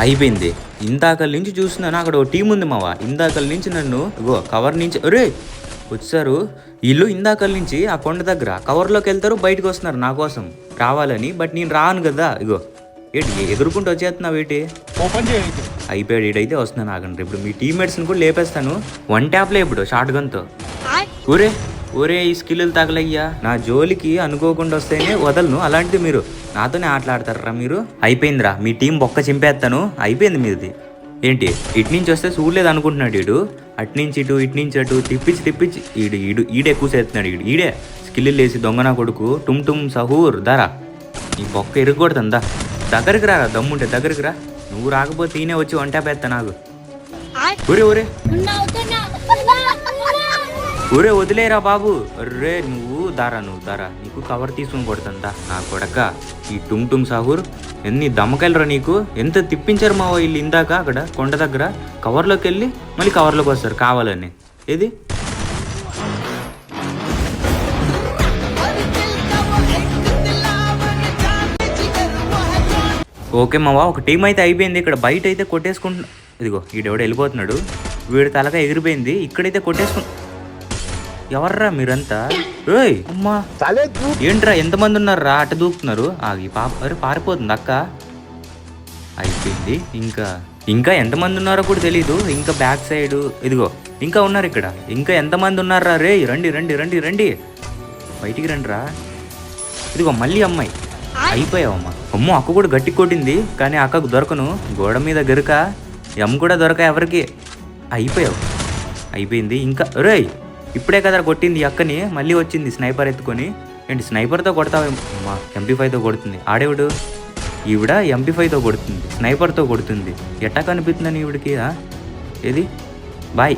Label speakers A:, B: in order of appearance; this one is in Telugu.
A: అయిపోయింది. ఇందాకల నుంచి చూస్తున్నాను అక్కడ ఓ టీం ఉంది మావా. ఇందాకల నుంచి నన్ను ఇగో కవర్ నుంచి అరే వచ్చారు వీళ్ళు. ఇందాకల నుంచి ఆ కొండ దగ్గర కవర్లోకి వెళ్తారు, బయటకు వస్తున్నారు నా కోసం రావాలని. బట్ నేను రాను కదా. ఇగో ఏంటి ఎదుర్కొంటూ వచ్చేస్తున్నావు ఏంటి? అయిపోయాడు ఈడైతే. వస్తున్నాను ఆగండి. ఇప్పుడు మీ టీమ్మేట్స్ని కూడా లేపేస్తాను 1 ట్యాప్లో ఇప్పుడు షార్ట్ గన్తో. ఊరే ఊరే ఈ స్కిల్లు తగలయ్యా. నా జోలికి అనుకోకుండా వస్తేనే వదలను. అలాంటిది మీరు నాతోనే ఆటలాడతారా మీరు? అయిపోయిందిరా మీ టీం బొక్క చింపేస్తాను. అయిపోయింది మీది. ఏంటి ఇటు నుంచి వస్తే చూడలేదు అనుకుంటున్నాడు వీడు. అట్నుంచి ఇటు ఇటు నుంచి అటు తిప్పించి ఈడే ఎక్కువ చేస్తున్నాడు. ఈడే స్కిల్ లేసి దొంగనా కొడుకు. టుమ్ సహూర్ దారా ఈ బొక్క ఇరుగకూడదందా. దగ్గరికి రా, దమ్ముంటే దగ్గరికి రా. నువ్వు రాకపోతే ఈయనే వచ్చి 1 ట్యాప్ వేస్తా నాకు. ఊరే ఊరే ఊరే వదిలేరా బాబు. అర్రే నువ్వు దారా నీకు కవర్ తీసుకుని కొడుతుందా నా కొడక. ఈ టుమ్ సాహూర్ ఎన్ని దమ్మకాయలరా నీకు. ఎంత తిప్పించారు మా వీళ్ళు ఇందాక అక్కడ కొండ దగ్గర. కవర్లోకి వెళ్ళి మళ్ళీ కవర్లోకి వస్తారు కావాలని. ఏది ఓకే మావా, ఒక టీం అయితే అయిపోయింది. ఇక్కడ బయట అయితే కొట్టేసుకుంటున్నా. ఇదిగో ఈడెవడో వెళ్ళిపోతున్నాడు. వీడి తలగా ఎగిరిపోయింది. ఇక్కడైతే ఎవర్రా మీరంతా? ఏయ్ అమ్మా ఏంట్రా ఎంతమంది ఉన్నారా? అట దూకుతున్నారు. ఆగి అరే పారిపోతుంది అక్క. అయిపోయింది. ఇంకా ఎంతమంది ఉన్నారో కూడా తెలీదు. ఇంకా బ్యాక్ సైడ్ ఇదిగో ఇంకా ఉన్నారు ఇక్కడ. ఇంకా ఎంతమంది ఉన్నారా? రే రండి బయటికి రండిరా. ఇదిగో మళ్ళీ అమ్మాయి. అయిపోయావమ్మా. అమ్మో అక్క కూడా గట్టి కొట్టింది కానీ అక్కకు దొరకను. గోడ మీద గరుక ఎమ్ కూడా దొరక ఎవరికి. అయిపోయింది. ఇంకా రేయ్ ఇప్పుడే కదా కొట్టింది అక్కని. మళ్ళీ వచ్చింది స్నైపర్ ఎత్తుకొని. ఏంటి స్నైపర్తో కొడతావమ్మా? MP5తో కొడుతుంది. ఆడేవుడు ఈవిడ MP5తో కొడుతుంది, స్నైపర్తో కొడుతుంది. ఎట్టా కనిపిస్తుందని ఈవిడికి. ఏది బాయ్.